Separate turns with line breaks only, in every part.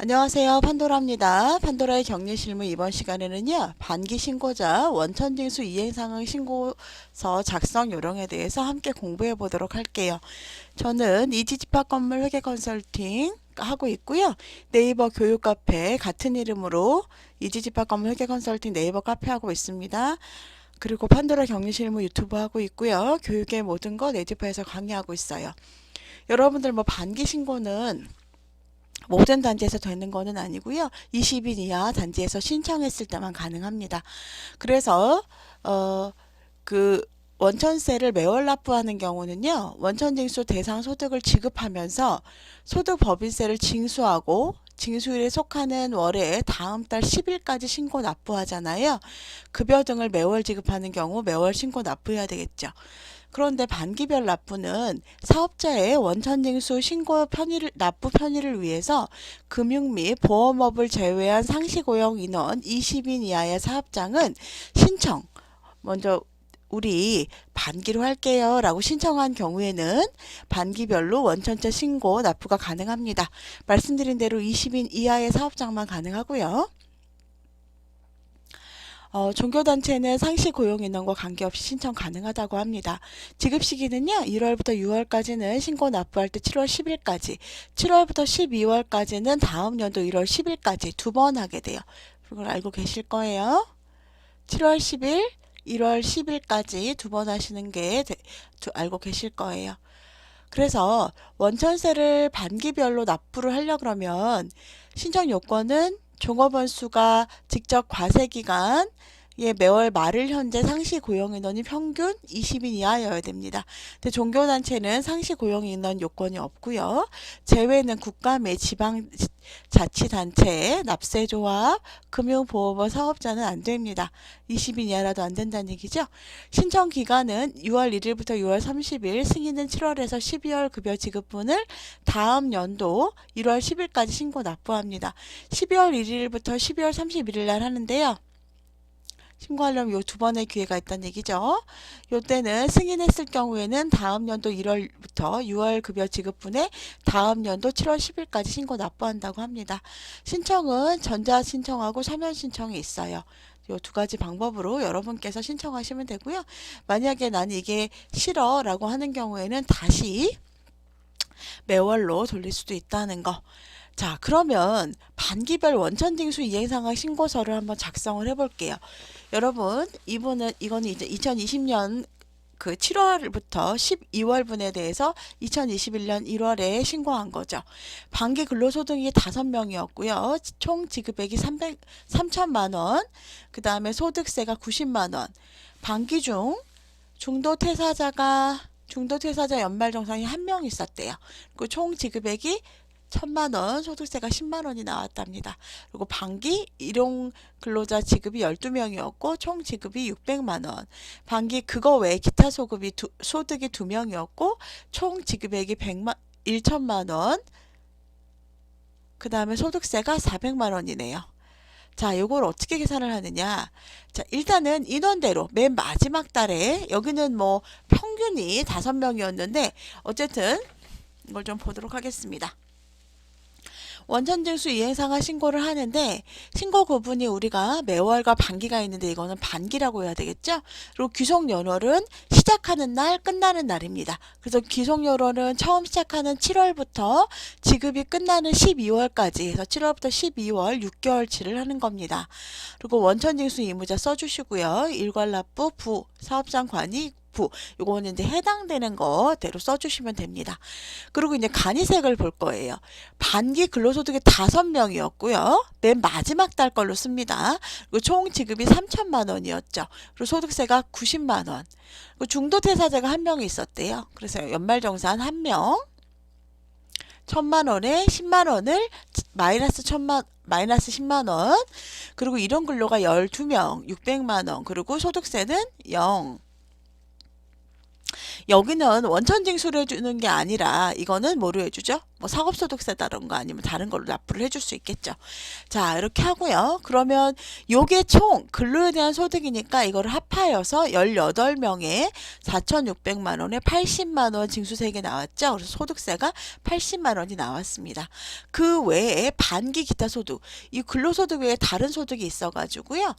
안녕하세요. 판도라입니다. 판도라의 격리실무 이번 시간에는요. 반기 신고자 원천징수 이행상황 신고서 작성 요령에 대해서 함께 공부해 보도록 할게요. 저는 이지집합건물 회계 컨설팅 하고 있고요. 네이버 교육 카페 같은 이름으로 이지집합건물 회계 컨설팅 네이버 카페 하고 있습니다. 그리고 판도라 격리실무 유튜브 하고 있고요. 교육의 모든 거 네이버에서 강의하고 있어요. 여러분들 뭐 반기 신고는 모든 단지에서 되는 거는 아니고요. 20인 이하 단지에서 신청했을 때만 가능합니다. 그래서 그 원천세를 매월 납부하는 경우는요. 원천징수 대상 소득을 지급하면서 소득법인세를 징수하고 징수일에 속하는 월의 다음 달 10일까지 신고 납부하잖아요. 급여 등을 매월 지급하는 경우 매월 신고 납부해야 되겠죠. 그런데 반기별 납부는 사업자의 원천징수 신고 납부 편의를 위해서 금융 및 보험업을 제외한 상시고용 인원 20인 이하의 사업장은 신청, 먼저 우리 반기로 할게요 라고 신청한 경우에는 반기별로 원천자 신고 납부가 가능합니다. 말씀드린 대로 20인 이하의 사업장만 가능하고요. 종교단체는 상시 고용인원과 관계없이 신청 가능하다고 합니다. 지급 시기는요. 1월부터 6월까지는 신고 납부할 때 7월 10일까지, 7월부터 12월까지는 다음 연도 1월 10일까지 두 번 하게 돼요. 그걸 알고 계실 거예요. 7월 10일, 1월 10일까지 두 번 하시는 게 알고 계실 거예요. 그래서 원천세를 반기별로 납부를 하려 그러면 신청 요건은 종업원 수가 직접 과세기간 매월 말을 현재 상시 고용인원이 평균 20인 이하여야 됩니다. 근데 종교단체는 상시 고용인원 요건이 없고요. 제외는 국가 및 지방자치단체, 납세조합, 금융보험원 사업자는 안 됩니다. 20인 이하라도 안 된다는 얘기죠. 신청 기간은 6월 1일부터 6월 30일, 승인은 7월에서 12월 급여 지급분을 다음 연도 1월 10일까지 신고 납부합니다. 12월 1일부터 12월 31일 날 하는데요. 신고하려면 요 두 번의 기회가 있다는 얘기죠. 요 때는 승인했을 경우에는 다음 연도 1월부터 6월 급여 지급분에 다음 연도 7월 10일까지 신고 납부한다고 합니다. 신청은 전자 신청하고 서면 신청이 있어요. 요 두 가지 방법으로 여러분께서 신청하시면 되고요. 만약에 난 이게 싫어 라고 하는 경우에는 다시 매월로 돌릴 수도 있다는 거. 자, 그러면 반기별 원천징수 이행상황 신고서를 한번 작성을 해볼게요. 여러분, 이거는 이제 2020년 그 7월부터 12월분에 대해서 2021년 1월에 신고한 거죠. 반기 근로소득이 5명이었고요. 총 지급액이 3천만 원, 그 다음에 소득세가 90만 원, 반기 중 중도퇴사자 연말정산이 1명 있었대요. 그리고 총 지급액이 1,000만 원, 소득세가 10만 원이 나왔답니다. 그리고 반기 일용 근로자 지급이 12명이었고 총 지급이 600만 원. 반기 그거 외에 기타 소득이 2명이었고 총 지급액이 1천만 원. 그 다음에 소득세가 400만 원이네요. 자, 요걸 어떻게 계산을 하느냐. 자, 일단은 인원대로 맨 마지막 달에 여기는 뭐 평균이 5명이었는데 어쨌든 이걸 좀 보도록 하겠습니다. 원천징수 이행상황 신고를 하는데 신고 구분이 우리가 매월과 반기가 있는데 이거는 반기라고 해야 되겠죠. 그리고 귀속연월은 시작하는 날 끝나는 날입니다. 그래서 귀속연월은 처음 시작하는 7월부터 지급이 끝나는 12월까지 해서 7월부터 12월 6개월치를 하는 겁니다. 그리고 원천징수 의무자 써주시고요. 일괄납부 부 사업장 관이 요거는 이제 해당되는 거대로 써주시면 됩니다. 그리고 이제 간이색을 볼 거예요. 반기 근로소득이 5명이었고요. 맨 마지막 달 걸로 씁니다. 그리고 총 지급이 3천만 원이었죠. 그리고 소득세가 90만 원. 그리고 중도퇴사자가 1명이 있었대요. 그래서 연말정산 1명. 1,000만 원에 10만 원을 마이너스 10만 원. 그리고 일용 근로가 12명, 600만 원. 그리고 소득세는 0. 여기는 원천징수를 해주는 게 아니라 이거는 뭐로 해주죠? 뭐 사업소득세다던가 아니면 다른 걸로 납부를 해줄 수 있겠죠. 자, 이렇게 하고요. 그러면 요게 총 근로에 대한 소득이니까 이거를 합하여서 18명에 4,600만 원에 80만 원 징수세액이 나왔죠. 그래서 소득세가 80만 원이 나왔습니다. 그 외에 반기 기타 소득, 이 근로소득 외에 다른 소득이 있어가지고요.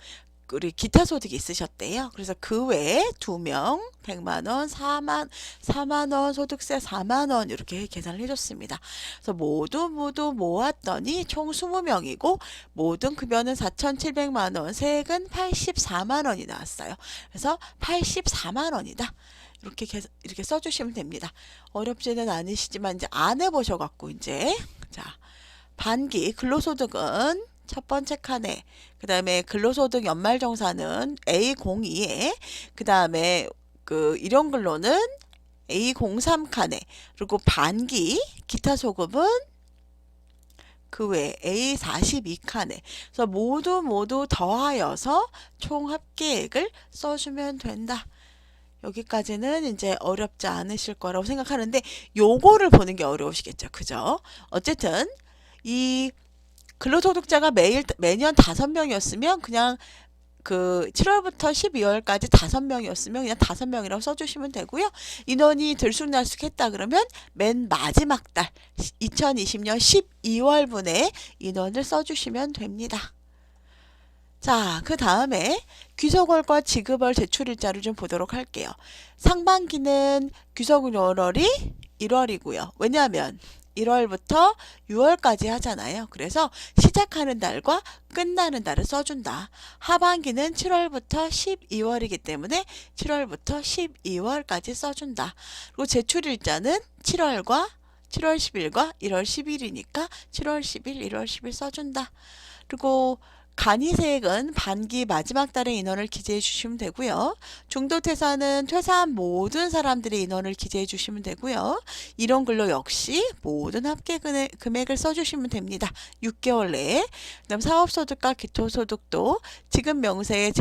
우리 기타 소득이 있으셨대요. 그래서 그 외에 2명 100만 원, 4만 원, 소득세 4만 원 이렇게 계산을 해줬습니다. 그래서 모두 모았더니 총 20명이고 모든 급여는 4,700만 원, 세액은 84만 원이 나왔어요. 그래서 84만 원이다. 이렇게 써주시면 됩니다. 어렵지는 않으시지만 이제 안 해보셔갖고 이제 자 반기 근로소득은 첫 번째 칸에 그 다음에 근로소득 연말정산은 A02에 그 다음에 그 일용근로는 A03 칸에 그리고 반기 기타 소급은 그 외에 A42 칸에 그래서 모두 더하여서 총 합계액을 써주면 된다. 여기까지는 이제 어렵지 않으실 거라고 생각하는데 요거를 보는 게 어려우시겠죠. 그죠? 어쨌든 이 근로소득자가 매년 5명이었으면 그냥 그 7월부터 12월까지 5명이었으면 그냥 5명이라고 써주시면 되고요. 인원이 들쑥날쑥했다 그러면 맨 마지막 달 2020년 12월분에 인원을 써주시면 됩니다. 자, 그 다음에 귀속월과 지급월 제출일자를 좀 보도록 할게요. 상반기는 귀속월이 1월이고요. 왜냐하면 1월부터 6월까지 하잖아요. 그래서 시작하는 달과 끝나는 달을 써준다. 하반기는 7월부터 12월이기 때문에 7월부터 12월까지 써준다. 그리고 제출일자는 7월 10일과 1월 10일이니까 7월 10일, 1월 10일 써준다. 그리고 간이세액은 반기 마지막 달의 인원을 기재해 주시면 되고요. 중도퇴사는 퇴사한 모든 사람들의 인원을 기재해 주시면 되고요. 일용근로 역시 모든 합계 금액을 써주시면 됩니다. 6개월 내에. 그다음 사업소득과 기초소득도 지급 명세에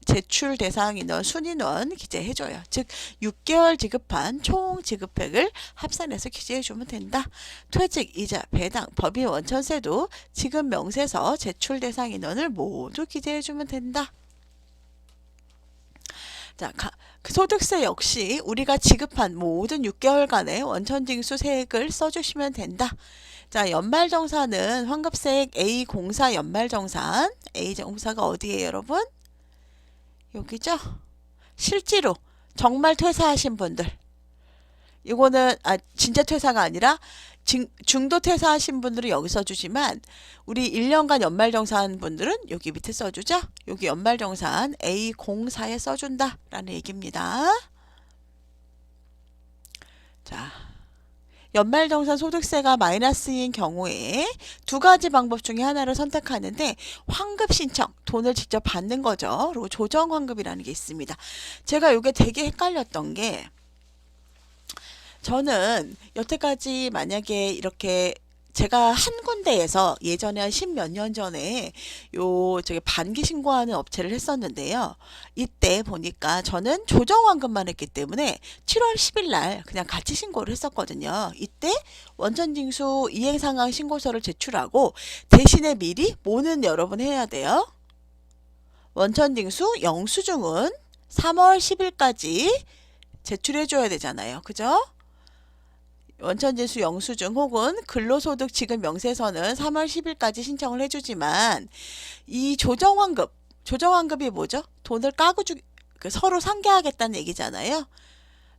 제출 대상 인원 순인원 기재해줘요. 즉 6개월 지급한 총 지급액을 합산해서 기재해주면 된다. 퇴직, 이자, 배당, 법인 원천세도 지급 명세서 제출 대상 인원을 모두 기재해주면 된다. 자, 그 소득세 역시 우리가 지급한 모든 6개월간의 원천징수 세액을 써주시면 된다. 자, 연말정산은 환급세액 A04 연말정산. A정사가 어디예요, 여러분? 여기죠? 실제로 정말 퇴사하신 분들 이거는 진짜 퇴사가 아니라 중도 퇴사하신 분들은 여기 써주지만 우리 1년간 연말정산 분들은 여기 밑에 써주죠? 여기 연말정산 A04에 써준다 라는 얘기입니다. 자, 연말정산 소득세가 마이너스인 경우에 두 가지 방법 중에 하나를 선택하는데 환급 신청, 돈을 직접 받는 거죠. 그리고 조정 환급이라는 게 있습니다. 제가 이게 되게 헷갈렸던 게 저는 여태까지 만약에 이렇게 제가 한 군데에서 예전에 한 10몇 년 전에 저기 반기 신고하는 업체를 했었는데요. 이때 보니까 저는 조정환급만 했기 때문에 7월 10일 날 그냥 같이 신고를 했었거든요. 이때 원천징수 이행상황 신고서를 제출하고 대신에 미리 뭐는 여러분 해야 돼요? 원천징수 영수증은 3월 10일까지 제출해줘야 되잖아요. 그죠? 원천징수 영수증 혹은 근로소득 지급 명세서는 3월 10일까지 신청을 해주지만 이 조정환급이 뭐죠? 돈을 까고 서로 상계하겠다는 얘기잖아요.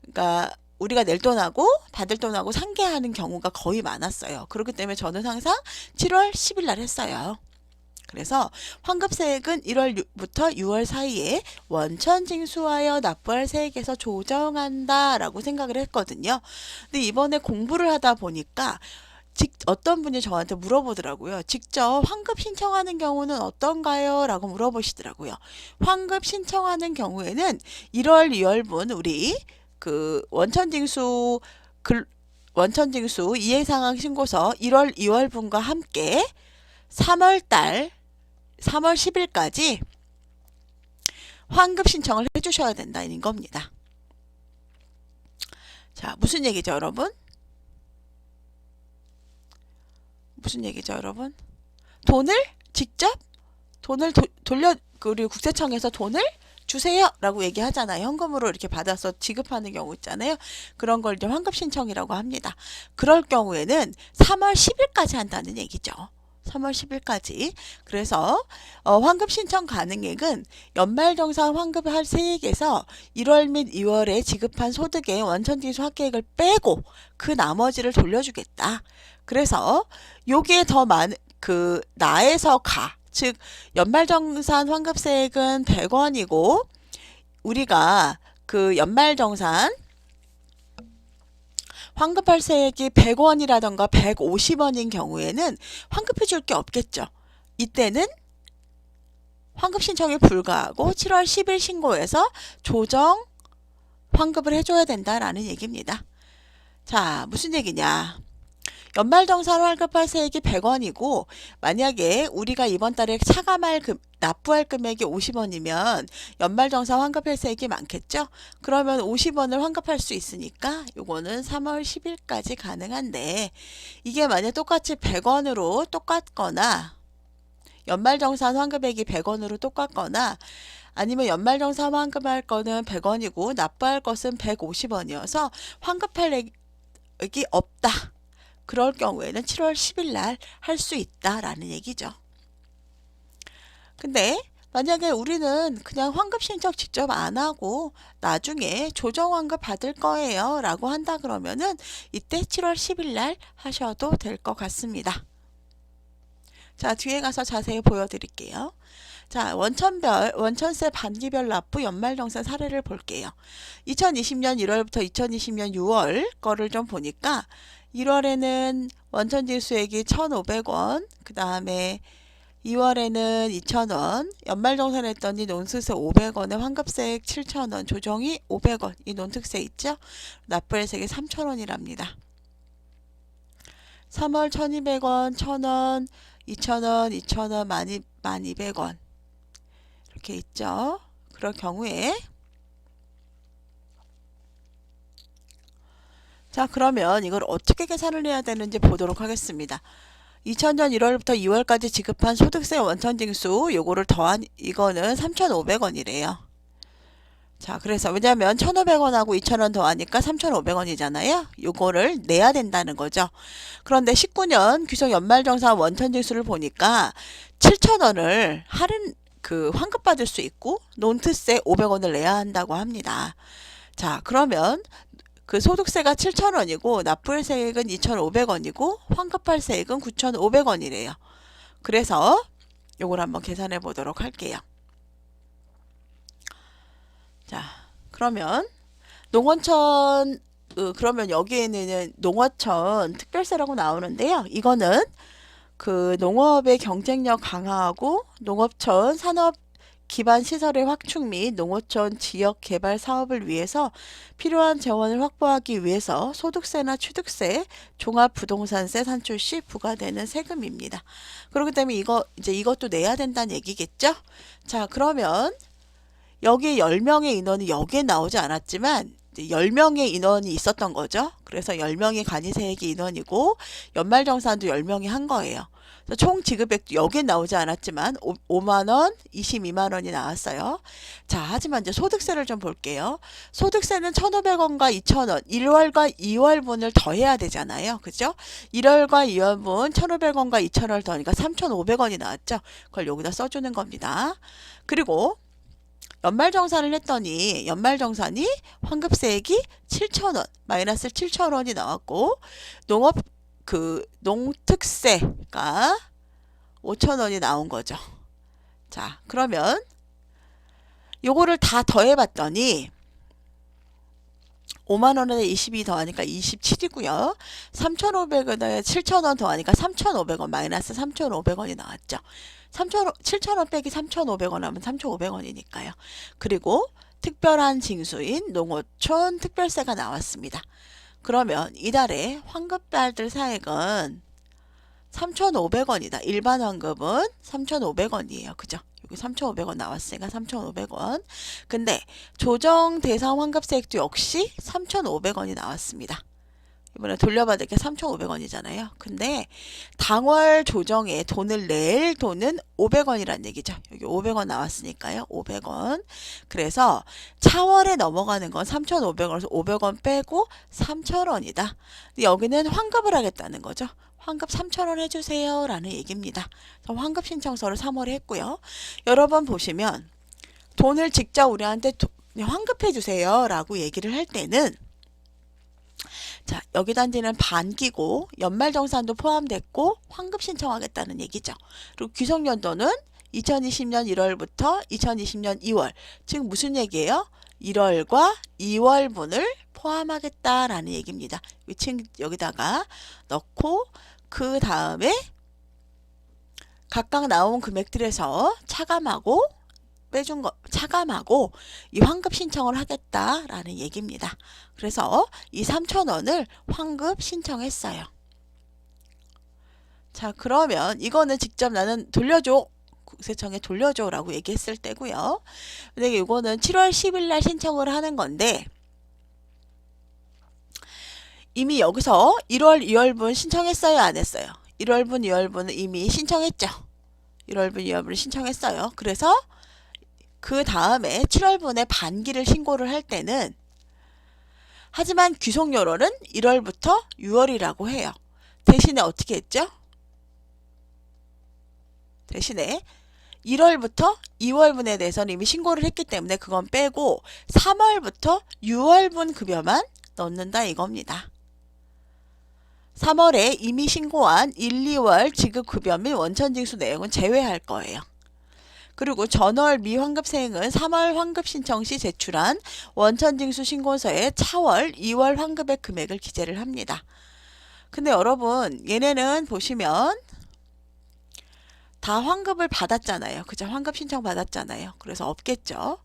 그러니까 우리가 낼 돈하고 받을 돈하고 상계하는 경우가 거의 많았어요. 그렇기 때문에 저는 항상 7월 10일 날 했어요. 그래서 환급세액은 1월부터 6월 사이에 원천징수하여 납부할 세액에서 조정한다 라고 생각을 했거든요. 근데 이번에 공부를 하다 보니까 어떤 분이 저한테 물어보더라고요. 직접 환급 신청하는 경우는 어떤가요? 라고 물어보시더라고요. 환급 신청하는 경우에는 1월, 2월분 우리 그 원천징수 이해상황 신고서 1월, 2월분과 함께 3월 10일까지 환급 신청을 해주셔야 된다는 겁니다. 자, 무슨 얘기죠, 여러분? 무슨 얘기죠, 여러분? 돈을 직접 돌려 우리 국세청에서 돈을 주세요 라고 얘기하잖아요. 현금으로 이렇게 받아서 지급하는 경우 있잖아요. 그런 걸 이제 환급 신청이라고 합니다. 그럴 경우에는 3월 10일까지 한다는 얘기죠. 3월 10일까지. 그래서 환급 신청 가능액은 연말정산 환급할 세액에서 1월 및 2월에 지급한 소득의 원천징수 합계액을 빼고 그 나머지를 돌려주겠다. 그래서 요게 더 나에서 즉 연말정산 환급세액은 100원이고 우리가 그 연말정산 환급할 세액이 100원이라던가 150원인 경우에는 환급해 줄 게 없겠죠. 이때는 환급 신청에 불과하고 7월 10일 신고해서 조정 환급을 해줘야 된다라는 얘기입니다. 자, 무슨 얘기냐. 연말정산 환급할 세액이 100원이고 만약에 우리가 이번 달에 납부할 금액이 50원이면 연말정산 환급할 세액이 많겠죠? 그러면 50원을 환급할 수 있으니까 요거는 3월 10일까지 가능한데 이게 만약 똑같이 100원으로 똑같거나 연말정산 환급액이 100원으로 똑같거나 아니면 연말정산 환급할 거는 100원이고 납부할 것은 150원이어서 환급할 액이 없다. 그럴 경우에는 7월 10일 날 할 수 있다라는 얘기죠. 근데 만약에 우리는 그냥 환급 신청 직접 안 하고 나중에 조정 환급 받을 거예요 라고 한다 그러면은 이때 7월 10일 날 하셔도 될 것 같습니다. 자, 뒤에 가서 자세히 보여드릴게요. 자, 원천세 반기별 납부 연말정산 사례를 볼게요. 2020년 1월부터 2020년 6월 거를 좀 보니까 1월에는 원천징수액이 1,500원, 그 다음에 2월에는 2,000원, 연말정산 했더니 논특세 500원에 환급세액 7,000원, 조정이 500원, 이 논특세 있죠? 납부액이 3,000원이랍니다. 3월 1,200원, 1,000원, 2,000원, 2,000원, 1,200원 이렇게 있죠? 그럴 경우에 자, 그러면 이걸 어떻게 계산을 해야 되는지 보도록 하겠습니다. 2000년 1월부터 2월까지 지급한 소득세 원천징수 요거를 더한 이거는 3,500원이래요. 자, 그래서 왜냐면 1,500원하고 2,000원 더하니까 3,500원이잖아요. 요거를 내야 된다는 거죠. 그런데 19년 규정 연말정산 원천징수를 보니까 7,000원을 환급받을 수 있고 논트세 500원을 내야 한다고 합니다. 자, 그러면 그 소득세가 7,000원이고 납부할 세액은 2,500원이고 환급할 세액은 9,500원이래요. 그래서 요걸 한번 계산해 보도록 할게요. 자, 그러면 농어촌 그러면 여기에는 농어촌 특별세라고 나오는데요. 이거는 그 농업의 경쟁력 강화하고 농업촌 산업 기반 시설의 확충 및 농어촌 지역 개발 사업을 위해서 필요한 재원을 확보하기 위해서 소득세나 취득세, 종합부동산세 산출 시 부과되는 세금입니다. 그렇기 때문에 이것도 내야 된다는 얘기겠죠? 자, 그러면 여기 10명의 인원이 여기에 나오지 않았지만 10명의 인원이 있었던 거죠. 그래서 10명의 간이세액이 인원이고 연말정산도 10명이 한 거예요. 총 지급액도 여기에 나오지 않았지만 5만원, 22만원이 나왔어요. 자, 하지만 이제 소득세를 좀 볼게요. 소득세는 1,500원과 2,000원, 1월과 2월분을 더해야 되잖아요. 그죠? 1월과 2월분 1,500원과 2,000원을 더하니까 3,500원이 나왔죠. 그걸 여기다 써주는 겁니다. 그리고 연말정산을 했더니 연말정산이 환급세액이 7,000원, 마이너스 7,000원이 나왔고 농특세가 5,000원이 나온 거죠. 자, 그러면 요거를 다 더해 봤더니 5만원에 22 더하니까 27이고요. 3,500원에 7,000원 더하니까 3,500원 마이너스 3,500원이 나왔죠. 7,000원 빼기 3,500원 하면 3,500원이니까요. 그리고 특별한 징수인 농어촌 특별세가 나왔습니다. 그러면 이달에 환급받을 사액은 3,500원이다. 일반 환급은 3,500원이에요. 그죠? 여기 3,500원 나왔으니까 3,500원. 근데 조정 대상 환급세액도 역시 3,500원이 나왔습니다. 이번에 돌려받을 게 3,500원이잖아요. 근데 당월 조정에 돈을 낼 돈은 500원이란 얘기죠. 여기 500원 나왔으니까요. 500원. 그래서 차월에 넘어가는 건 3,500원에서 500원 빼고 3,000원이다. 여기는 환급을 하겠다는 거죠. 환급 3,000원 해주세요 라는 얘기입니다. 그래서 환급 신청서를 3월에 했고요. 여러 번 보시면 돈을 직접 우리한테 환급해 주세요 라고 얘기를 할 때는 자, 여기 단지는 반기고 연말정산도 포함됐고 환급 신청하겠다는 얘기죠. 그리고 귀속연도는 2020년 1월부터 2020년 2월. 즉 무슨 얘기예요? 1월과 2월분을 포함하겠다라는 얘기입니다. 여기다가 넣고 그 다음에 각각 나온 금액들에서 차감하고 빼준 거 차감하고 이 환급 신청을 하겠다라는 얘기입니다. 그래서 이 3,000원을 환급 신청했어요. 자, 그러면 이거는 직접 나는 돌려줘. 국세청에 돌려줘 라고 얘기했을 때고요. 근데 이거는 7월 10일 날 신청을 하는 건데 이미 여기서 1월, 2월분 신청했어요? 안 했어요? 1월분, 2월분은 이미 신청했죠. 1월분, 2월분을 신청했어요. 그래서 그 다음에 7월분에 반기를 신고를 할 때는 하지만 귀속요로는 1월부터 6월이라고 해요. 대신에 어떻게 했죠? 대신에 1월부터 2월분에 대해서는 이미 신고를 했기 때문에 그건 빼고 3월부터 6월분 급여만 넣는다 이겁니다. 3월에 이미 신고한 1, 2월 지급급여 및 원천징수 내용은 제외할 거예요. 그리고 전월 미환급세액은 3월 환급 신청 시 제출한 원천징수 신고서에 차월, 2월 환급의 금액을 기재를 합니다. 근데 여러분 얘네는 보시면 다 환급을 받았잖아요. 그죠? 환급 신청 받았잖아요. 그래서 없겠죠.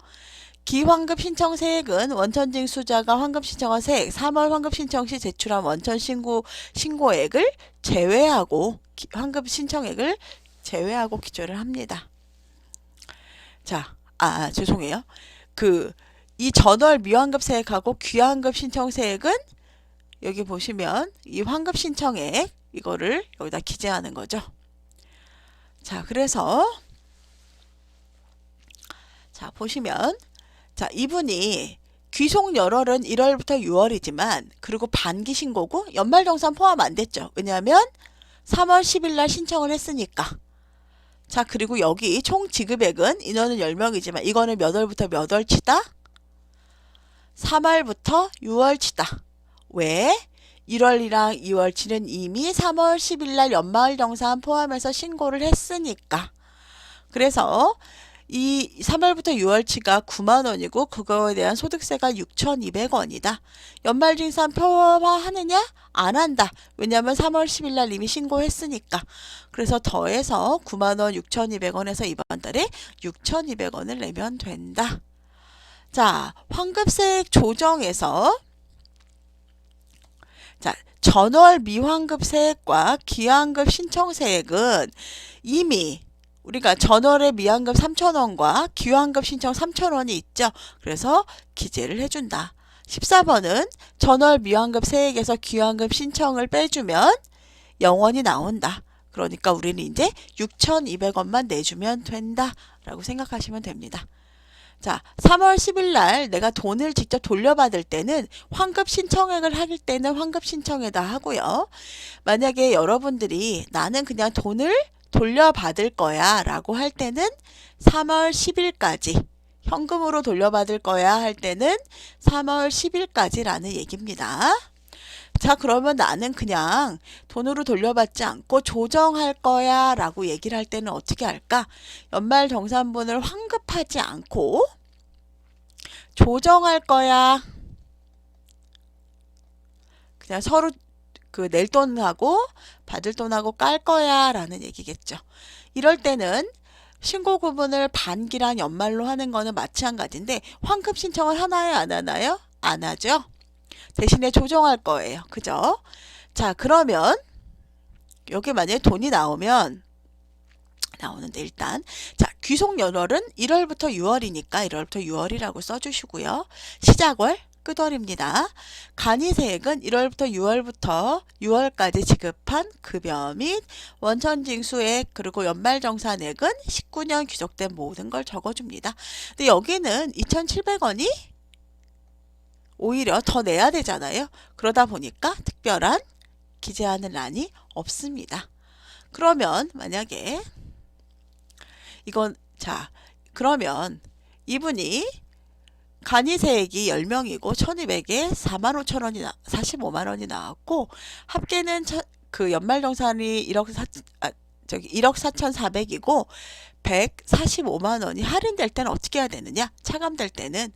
기환급 신청 세액은 원천징수자가 환급 신청한 세액, 3월 환급 신청 시 제출한 원천 신고액을 제외하고 환급 신청액을 제외하고 기재를 합니다. 자, 죄송해요. 이 전월 미환급세액하고 귀환급 신청세액은 여기 보시면 이 환급 신청액 이거를 여기다 기재하는 거죠. 자, 그래서 자, 보시면 자, 이분이 귀속 열월은 1월부터 6월이지만 그리고 반기 신고고 연말정산 포함 안 됐죠. 왜냐하면 3월 10일 날 신청을 했으니까. 자, 그리고 여기 총 지급액은 인원은 10명이지만 이거는 몇 월부터 몇 월치다? 3월부터 6월치다. 왜? 1월이랑 2월치는 이미 3월 10일 날 연말정산 포함해서 신고를 했으니까. 그래서 이 3월부터 6월치가 9만원이고 그거에 대한 소득세가 6,200원이다. 연말정산 표화하느냐? 안 한다. 왜냐하면 3월 10일 날 이미 신고했으니까. 그래서 더해서 9만원 6,200원에서 이번 달에 6,200원을 내면 된다. 자, 환급세액 조정에서 자, 전월 미환급세액과 기환급 신청세액은 이미 우리가 전월에 미환급 3,000원과 기환급 신청 3,000원이 있죠. 그래서 기재를 해준다. 14번은 전월 미환급 세액에서 기환급 신청을 빼주면 0원이 나온다. 그러니까 우리는 이제 6,200원만 내주면 된다 라고 생각하시면 됩니다. 자, 3월 10일 날 내가 돈을 직접 돌려받을 때는 환급 신청액을 할 때는 환급 신청에다 하고요. 만약에 여러분들이 나는 그냥 돈을 돌려받을 거야 라고 할 때는 3월 10일까지 현금으로 돌려받을 거야 할 때는 3월 10일까지 라는 얘기입니다. 자, 그러면 나는 그냥 돈으로 돌려받지 않고 조정할 거야 라고 얘기를 할 때는 어떻게 할까? 연말정산분을 환급하지 않고 조정할 거야. 그냥 서로 낼 돈하고 받을 돈하고 깔 거야 라는 얘기겠죠. 이럴 때는 신고 구분을 반기랑 연말로 하는 거는 마찬가지인데 환급 신청을 하나요? 안 하나요? 안 하죠. 대신에 조정할 거예요. 그죠? 자, 그러면 여기 만약에 돈이 나오면 나오는데 일단 자 귀속 연월은 1월부터 6월이니까 1월부터 6월이라고 써주시고요. 시작월 끝월입니다. 간이세액은 1월부터 6월까지 지급한 급여 및 원천징수액 그리고 연말정산액은 19년 귀속된 모든 걸 적어줍니다. 근데 여기는 2,700원이 오히려 더 내야 되잖아요. 그러다 보니까 특별한 기재하는 란이 없습니다. 그러면 만약에 이건 자 그러면 이분이 간이세액이 10명이고 1200에 45,000원이 45만원이 나왔고 합계는 그 연말정산이 1억 4,400이고 145만원이 할인될 때는 어떻게 해야 되느냐? 차감될 때는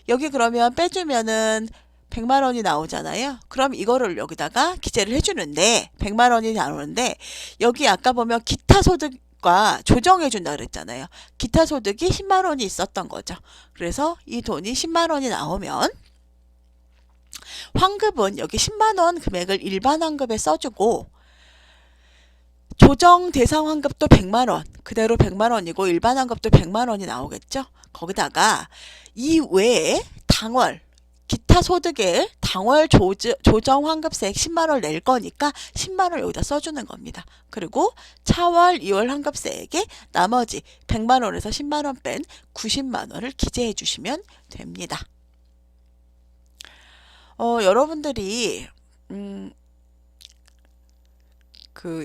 여기 그러면 빼주면은 100만원이 나오잖아요. 그럼 이거를 여기다가 기재를 해주는데 100만원이 나오는데 여기 아까 보면 기타 소득과 조정해 준다 그랬잖아요. 기타 소득이 10만원이 있었던 거죠. 그래서 이 돈이 10만원이 나오면 환급은 여기 10만원 금액을 일반 환급에 써주고 조정 대상 환급도 100만원 그대로 100만원이고 일반 환급도 100만원이 나오겠죠. 거기다가 이 외에 당월 기타 소득에 당월 조정 환급세액 10만원을 낼 거니까 10만원을 여기다 써주는 겁니다. 그리고 차월 2월 환급세액에 나머지 100만원에서 10만원 뺀 90만원을 기재해 주시면 됩니다. 여러분들이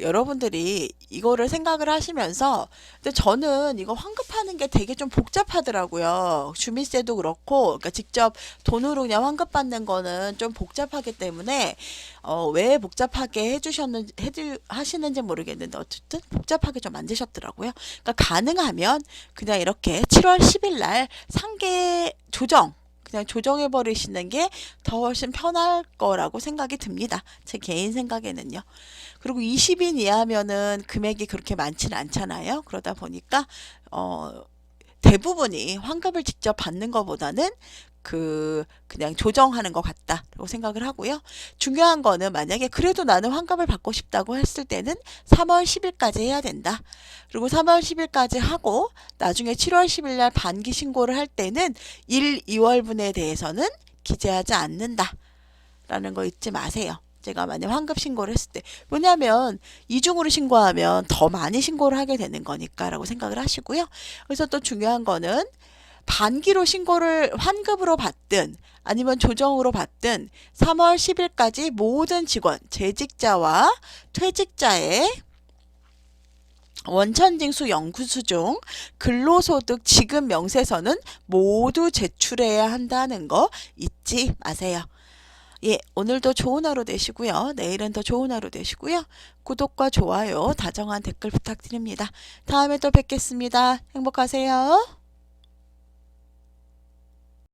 여러분들이 이거를 생각을 하시면서 근데 저는 이거 환급하는 게 되게 좀 복잡하더라고요. 주민세도 그렇고 그러니까 직접 돈으로 그냥 환급받는 거는 좀 복잡하기 때문에 왜 복잡하게 하시는지 모르겠는데 어쨌든 복잡하게 좀 만드셨더라고요. 그러니까 가능하면 그냥 이렇게 7월 10일 날 상계 조정 그냥 조정해 버리시는 게 더 훨씬 편할 거라고 생각이 듭니다. 제 개인 생각에는요. 그리고 20인 이하면은 금액이 그렇게 많지는 않잖아요. 그러다 보니까 대부분이 환급을 직접 받는 것보다는 그냥 조정하는 것 같다라고 생각을 하고요. 중요한 거는 만약에 그래도 나는 환급을 받고 싶다고 했을 때는 3월 10일까지 해야 된다. 그리고 3월 10일까지 하고 나중에 7월 10일 날 반기 신고를 할 때는 1, 2월분에 대해서는 기재하지 않는다. 라는 거 잊지 마세요. 제가 만약 환급 신고를 했을 때 왜냐하면 이중으로 신고하면 더 많이 신고를 하게 되는 거니까 라고 생각을 하시고요. 그래서 또 중요한 거는 반기로 신고를 환급으로 받든 아니면 조정으로 받든 3월 10일까지 모든 직원, 재직자와 퇴직자의 원천징수 영구수 중 근로소득 지급 명세서는 모두 제출해야 한다는 거 잊지 마세요. 예, 오늘도 좋은 하루 되시고요. 내일은 더 좋은 하루 되시고요. 구독과 좋아요, 다정한 댓글 부탁드립니다. 다음에 또 뵙겠습니다. 행복하세요.